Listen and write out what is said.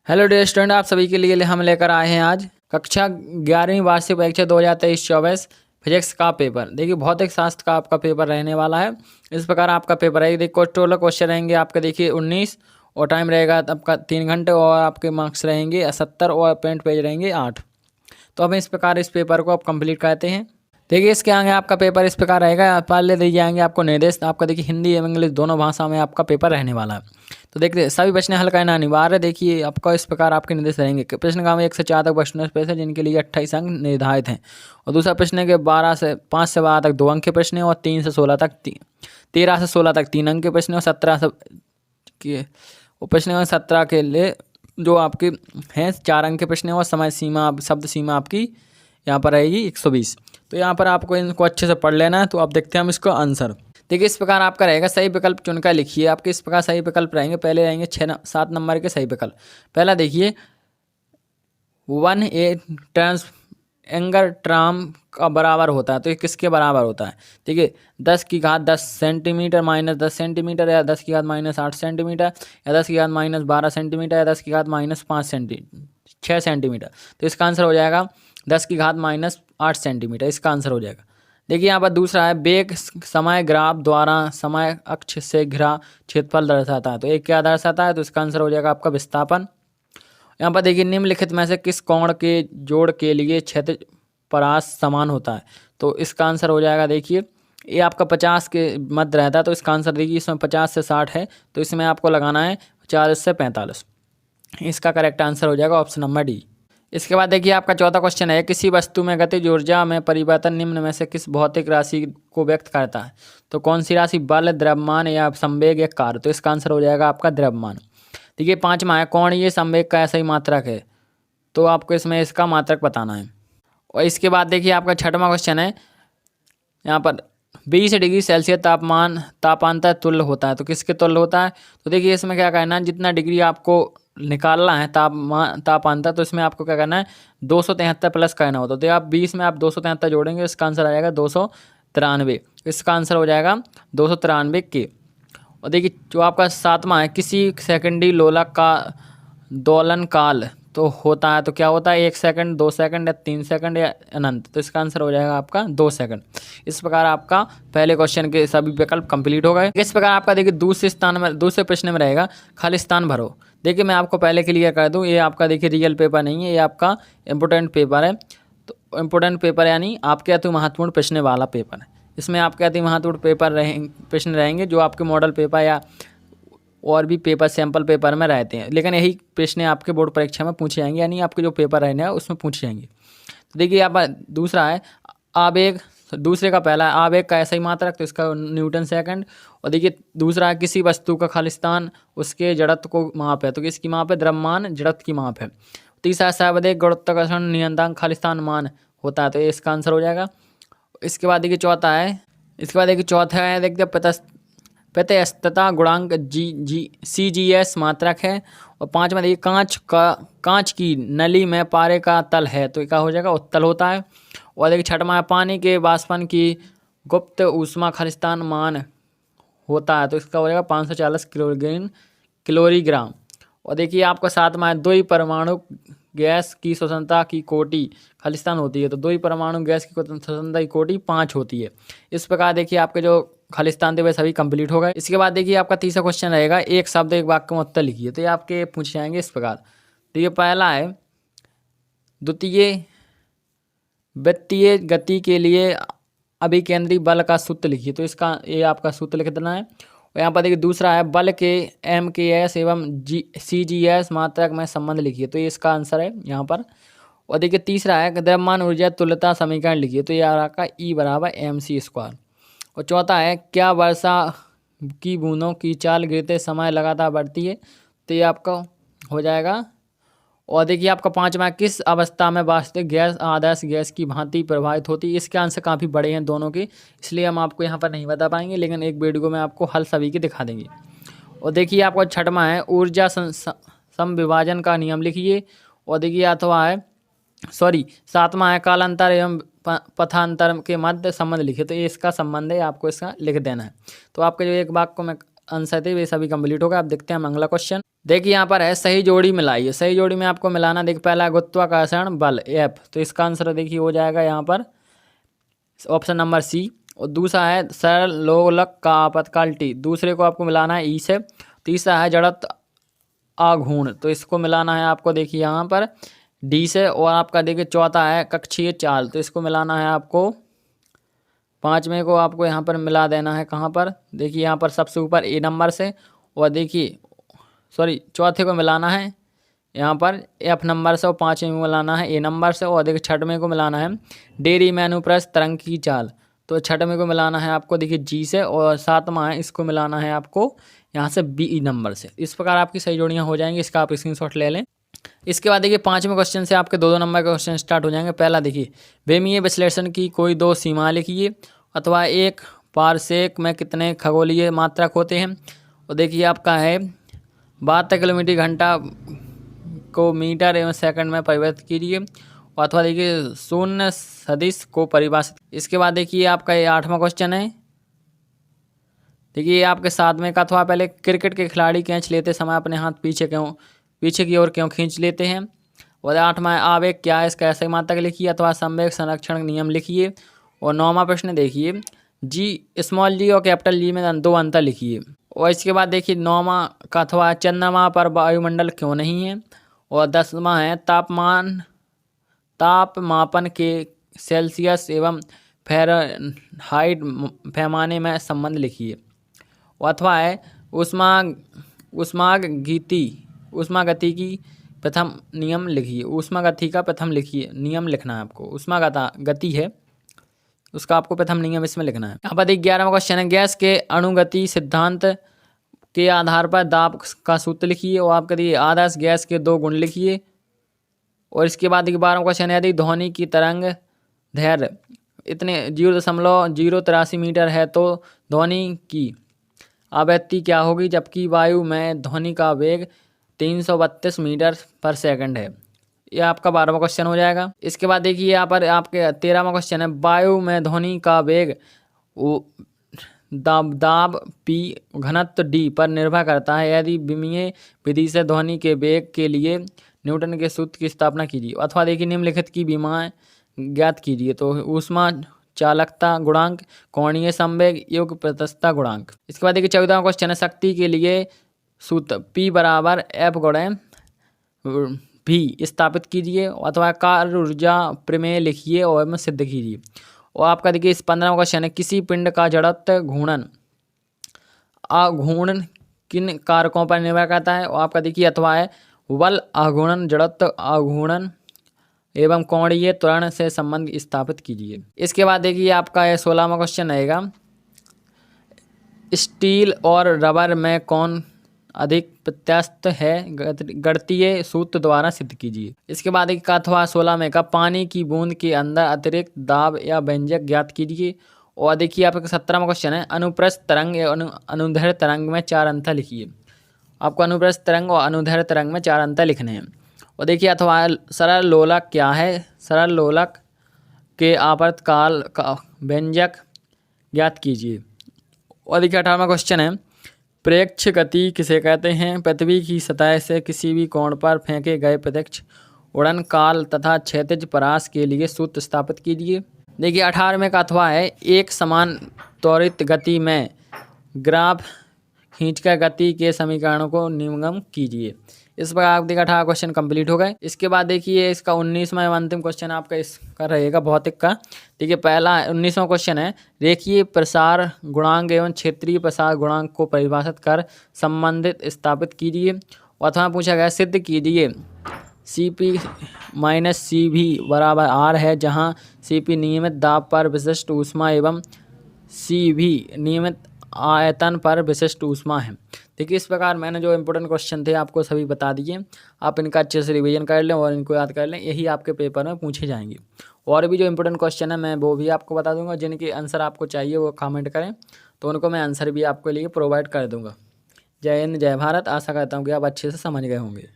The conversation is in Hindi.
हेलो डियर स्टूडेंट, आप सभी के लिए हम लेकर आए हैं आज कक्षा 11वीं वार्षिक परीक्षा 2023-24 फिजिक्स का पेपर। देखिए भौतिक शास्त्र का आपका पेपर रहने वाला है। इस प्रकार आपका पेपर है। देखिए टोटल क्वेश्चन रहेंगे आपके, देखिए 19 और टाइम रहेगा आपका 3 घंटे और आपके मार्क्स रहेंगे 70 और पेंट पेज रहेंगे 8। तो अब इस प्रकार इस पेपर को आप कंप्लीट करते हैं। देखिए इसके आगे आपका पेपर इस प्रकार रहेगा। पहले दिए जाएंगे आपको निर्देश। आपका देखिए हिंदी एवं इंग्लिश दोनों भाषा में आपका पेपर रहने वाला है। तो देखिए सभी प्रश्न हल करना अनिवार्य। देखिए आपका इस प्रकार आपके निर्देश रहेंगे। प्रश्न का 1 से 4 तक प्रश्न पेश है, जिनके लिए 28 अंक निर्धारित हैं। और दूसरा प्रश्न के 5 से 12 तक 2 अंक के प्रश्न और 13 से 16 तक 3 अंक के प्रश्न और 17 से प्रश्न और 17 के लिए जो आपके हैं 4 अंक के प्रश्न और समय सीमा शब्द सीमा आपकी यहाँ पर रहेगी 120। तो यहाँ पर आपको इनको अच्छे से पढ़ लेना है। तो आप देखते हैं हम इसका आंसर। देखिए इस प्रकार आपका रहेगा। सही विकल्प चुनकर लिखिए। आपके इस प्रकार सही विकल्प रहेंगे। पहले रहेंगे 7 नंबर के सही विकल्प। पहला देखिए 1a ट्रांस एंगर ट्राम का बराबर होता है। तो ये किसके बराबर होता है? देखिए 10 की घात 10 सेंटीमीटर माइनस 10 सेंटीमीटर, या 10 की घात माइनस 8 सेंटीमीटर, या 10 की घात माइनस 12 सेंटीमीटर, या 10 की घात माइनस 6 सेंटीमीटर। तो इसका आंसर हो जाएगा 10 की घात माइनस 8 सेंटीमीटर। इसका आंसर हो जाएगा। देखिए यहाँ पर दूसरा है वेग समय ग्राफ द्वारा समय अक्ष से घिरा क्षेत्रफल दर्शाता है। तो एक क्या दर्शाता है? तो इसका आंसर हो जाएगा आपका विस्थापन। यहाँ पर देखिए निम्नलिखित में से किस कोण के जोड़ के लिए क्षैतिज परास समान होता है? तो इसका आंसर हो जाएगा, देखिए ये आपका 50 के मध्य रहता है। तो इसका आंसर देखिए इसमें 50 से 60 है, तो इसमें आपको लगाना है 40 से 45। इसका करेक्ट आंसर हो जाएगा ऑप्शन नंबर डी। इसके बाद देखिए आपका चौथा क्वेश्चन है, किसी वस्तु में गतिज ऊर्जा में परिवर्तन निम्न में से किस भौतिक राशि को व्यक्त करता है? तो कौन सी राशि? बल, द्रव्यमान या संवेग या कार्य? तो इसका आंसर हो जाएगा आपका द्रव्यमान। देखिए 5वां है, कोणीय संवेग का ऐसा ही मात्रक है? तो आपको इसमें इसका मात्रक बताना है। और इसके बाद देखिए आपका 6वां क्वेश्चन है, यहाँ पर 20 डिग्री सेल्सियस तापांतर तुल्य होता है। तो किसके तुल्य होता है? तो देखिए इसमें क्या करना है, जितना डिग्री आपको निकालना है तापांतर, तो इसमें आपको क्या करना है 273 प्लस करना होता है। तो आप 20 में आप 273 जोड़ेंगे, इसका आंसर आ जाएगा 293। इसका आंसर हो जाएगा 293 के। और देखिए जो आपका 7वां है, किसी सेकेंडी लोलक का दोलन काल तो होता है। तो क्या होता है? 1 सेकंड, 2 सेकंड या 3 सेकंड या अनंत? तो इसका आंसर हो जाएगा आपका 2 सेकंड। इस प्रकार आपका पहले क्वेश्चन के सभी विकल्प कंप्लीट हो गए। इस प्रकार आपका देखिए दूसरे प्रश्न में रहेगा खाली स्थान भरो। देखिए मैं आपको पहले क्लियर कर दूं, ये आपका देखिए रियल पेपर नहीं है, ये आपका इम्पोर्टेंट पेपर है। तो इम्पोर्टेंट पेपर यानी आपके अति महत्वपूर्ण प्रश्न वाला पेपर है। इसमें आपके अति महत्वपूर्ण प्रश्न रहेंगे जो आपके मॉडल पेपर या और भी पेपर सैम्पल पेपर में रहते हैं, लेकिन यही प्रश्न आपके बोर्ड परीक्षा में पूछे जाएंगे, यानी आपके जो पेपर रहने हैं उसमें पूछे जाएंगे। तो देखिए यहाँ पर दूसरा है आवेग, दूसरे का पहला है आवेग का ऐसा ही मात्रक, तो इसका न्यूटन सेकंड। और देखिए दूसरा है किसी वस्तु का खालिस्तान उसके जड़त्व को माप है। तो किसकी माप है? द्रव्यमान जड़त्व की माप है। तीसरा सर्वाधिक गुरुत्वाकर्षण नियंत्रण खालिस्तान मान होता है। तो इसका आंसर हो जाएगा। इसके बाद देखिए चौथा है देखिए प्रत्यस्तता गुणांक CGS मात्रक है। और 5वां देखिए कांच की नली में पारे का तल है। तो क्या हो जाएगा? उत्तल होता है। और देखिए 6वां है पानी के वाष्पन की गुप्त ऊष्मा खालिस्तान मान होता है। तो इसका हो जाएगा 540 किलोग्राम। और देखिए आपका 7वां है 2 परमाणु गैस की स्वतंत्रता की कोटि खालिस्तान होती है। तो 2 परमाणु गैस की स्वतंत्रता की कोटि 5 होती है। इस प्रकार देखिए आपके जो खालिस्तान थे वे सभी कंप्लीट हो गए। इसके बाद देखिए आपका तीसरा क्वेश्चन रहेगा, एक शब्द एक वाक्य में उत्तर लिखिए। तो ये आपके पूछे जाएंगे इस प्रकार। तो ये पहला है द्वितीय वृत्तीय गति के लिए अभिकेंद्री बल का सूत्र लिखिए। तो इसका ये आपका सूत्र लिख देना है। और यहाँ पर देखिए दूसरा है बल के MKS एवं CGS मात्रक में संबंध लिखिए। तो ये इसका आंसर है यहाँ पर। और देखिए तीसरा है द्रव्यमान ऊर्जा तुल्यता समीकरण लिखिए। तो ये आपका E बराबर mc²। और चौथा है क्या वर्षा की बूंदों की चाल गिरते समय लगातार बढ़ती है? तो ये आपका हो जाएगा। और देखिए आपका 5वां किस अवस्था में वास्तविक गैस आदर्श गैस की भांति प्रभावित होती है? इसके आंसर काफ़ी बड़े हैं दोनों के, इसलिए हम आपको यहाँ पर नहीं बता पाएंगे, लेकिन एक वीडियो में आपको हल सभी की दिखा देंगे। और देखिए आपका 6वां है ऊर्जा समविभाजन का नियम लिखिए। और देखिए अथवा है 7वां है कालांतर एवं पथांतर के मध्य संबंध लिखिए। तो ये इसका संबंध है, आपको इसका लिख देना है। तो आपके जो एक वाक्य में आंसर थे वे सभी कंप्लीट हो गए। अब देखते हैं अगला क्वेश्चन। देखिए यहाँ पर है सही जोड़ी मिलाइए। सही जोड़ी में आपको मिलाना, देखिए पहला गुरुत्वाकर्षण बल F, तो इसका आंसर देखिए हो जाएगा यहाँ पर ऑप्शन नंबर सी। और दूसरा है सरल लोलक का आपातकाल T, दूसरे को आपको मिलाना है ई से। तीसरा है जड़त्व आघूर्ण, तो इसको मिलाना है आपको देखिए यहाँ पर डी से। और आपका देखिए चौथा है कक्षीय चाल, तो इसको मिलाना है आपको पाँचवें को आपको यहाँ पर मिला देना है कहाँ पर, देखिए यहाँ पर सबसे ऊपर ए नंबर से। और देखिए चौथे को मिलाना है यहाँ पर एफ नंबर से, और पाँचवें में मिलाना है ए नंबर से। और देखिए छठवें को मिलाना है डेरी मैनुप्रस्थ तरंग की चाल, तो छठवें को मिलाना है आपको देखिए जी से। और सातवां है इसको मिलाना है आपको यहाँ से बी नंबर से। इस प्रकार आपकी सही जोड़ियाँ हो जाएंगी, इसका आप स्क्रीनशॉट ले लें। इसके बाद देखिए पाँचवें क्वेश्चन से आपके दो नंबर के क्वेश्चन स्टार्ट हो जाएंगे। पहला देखिए बेमीय विश्लेषण की कोई दो सीमा लिखिए, अथवा एक पारसेक में कितने खगोलीय मात्रक होते हैं। और देखिए आपका है 72 किलोमीटर घंटा को मीटर एवं सेकंड में परिवर्तित कीजिए। अथवा देखिए शून्य सदिश को परिभाषित। इसके बाद देखिए आपका ये 8वां क्वेश्चन है। देखिए आपके 7वें का अथवा पहले क्रिकेट के खिलाड़ी कैच लेते समय अपने हाथ पीछे की ओर क्यों खींच लेते हैं। और 8वां आवेग क्या है, इसका ऐसे मात्रक लिखिए अथवा संवेग संरक्षण नियम लिखिए। और 9वां प्रश्न देखिए जी स्मॉल जी और कैपिटल जी में दो अंतर लिखिए। और इसके बाद देखिए 9वां का अथवा चंद्रमा पर वायुमंडल क्यों नहीं है। और 10वां है ताप मापन के सेल्सियस एवं फ़ारेनहाइट पैमाने में संबंध लिखिए। अथवा है ऊष्मागति की प्रथम नियम लिखिए। ऊष्मागति का प्रथम लिखिए, नियम लिखना है आपको। ऊष्मागति है उसका आपको प्रथम नियम इसमें लिखना है। यहाँ पर देखिए 11वां क्वेश्चन है गैस के अणुगति सिद्धांत के आधार पर दाब का सूत्र लिखिए। और आपका देखिए आदर्श गैस के दो गुण लिखिए। और इसके बाद देखिए 12वां क्वेश्चन है यदि ध्वनि की तरंग दैर्घ्य इतने 0.083 मीटर है तो ध्वनि की आवृत्ति क्या होगी, जबकि वायु में ध्वनि का वेग 332 मीटर पर सेकंड है। यह आपका 12वां क्वेश्चन हो जाएगा। इसके बाद देखिए यहाँ पर आपके 13वां क्वेश्चन है वायु में ध्वनि का वेग दाब P घनत्व D पर निर्भर करता है। यदि विमीय विधि से ध्वनि के वेग के लिए न्यूटन के सूत्र की स्थापना कीजिए। अथवा देखिए निम्नलिखित की विमाएं ज्ञात कीजिए। तो ऊष्मा चालकता गुणांक, कोणीय संवेग, योग प्रत्यास्थता गुणांक। इसके बाद देखिए 14वां क्वेश्चन है शक्ति के लिए सूत्र P बराबर F गुणे V स्थापित कीजिए। अथवा कार्य ऊर्जा प्रमेय लिखिए और में सिद्ध कीजिए। और आपका देखिए इस 15वां क्वेश्चन है किसी पिंड का जड़त्व घूर्णन आघूर्ण किन कारकों पर निर्भर करता है। और आपका देखिए अथवा है बल आघूर्ण, जड़त्व आघूर्ण एवं कोणीय त्वरण से संबंध स्थापित कीजिए। इसके बाद देखिए आपका यह 16वां क्वेश्चन रहेगा स्टील और रबर में कौन अधिक प्रत्यास्थ है, गणितीय सूत्र द्वारा सिद्ध कीजिए। इसके बाद एक अथवा 16 में का पानी की बूंद के अंदर अतिरिक्त दाब या व्यंजक ज्ञात कीजिए। और देखिए आपका 17वां क्वेश्चन है अनुप्रस्थ तरंग या अनुदैर्ध्य तरंग में 4 अंतर लिखिए। आपको अनुप्रस्थ तरंग और अनुदैर्ध्य तरंग में 4 अंतर लिखने हैं। और देखिए अथवा सरल लोलक क्या है, सरल लोलक के आवर्तकाल का व्यंजक ज्ञात कीजिए। और देखिए 18वां क्वेश्चन है प्रत्यक्ष गति किसे कहते हैं, पृथ्वी की सतह से किसी भी कोण पर फेंके गए प्रत्यक्ष उड़न काल तथा क्षैतिज परास के लिए सूत्र स्थापित कीजिए। देखिए 18वें का अथवा है एक समान त्वरित गति में ग्राफ खींचकर गति के समीकरणों को निम्नगम कीजिए। इस प्रकार आप देखिए 18 क्वेश्चन कंप्लीट हो गए। इसके बाद देखिए इसका 19वां एवं अंतिम क्वेश्चन आपका इसका रहेगा भौतिक का। देखिए पहला 19वां क्वेश्चन है रेखीय प्रसार गुणांक एवं क्षेत्रीय प्रसार गुणांक को परिभाषित कर संबंधित स्थापित कीजिए। अथवा पूछा गया सिद्ध कीजिए CP - CV बराबर R है, जहाँ CP नियमित दाब पर विशिष्ट ऊष्मा एवं CV नियमित आयतन पर विशिष्ट ऊष्मा है। देखिए इस प्रकार मैंने जो इम्पोर्टेंट क्वेश्चन थे आपको सभी बता दिए। आप इनका अच्छे से रिवीजन कर लें और इनको याद कर लें, यही आपके पेपर में पूछे जाएंगे। और भी जो इम्पोर्टेंट क्वेश्चन है मैं वो भी आपको बता दूंगा, जिनके आंसर आपको चाहिए वो कमेंट करें तो उनको मैं आंसर भी आपके लिए प्रोवाइड कर दूंगा। जय हिंद, जय भारत। आशा करता हूँ कि आप अच्छे से समझ गए होंगे।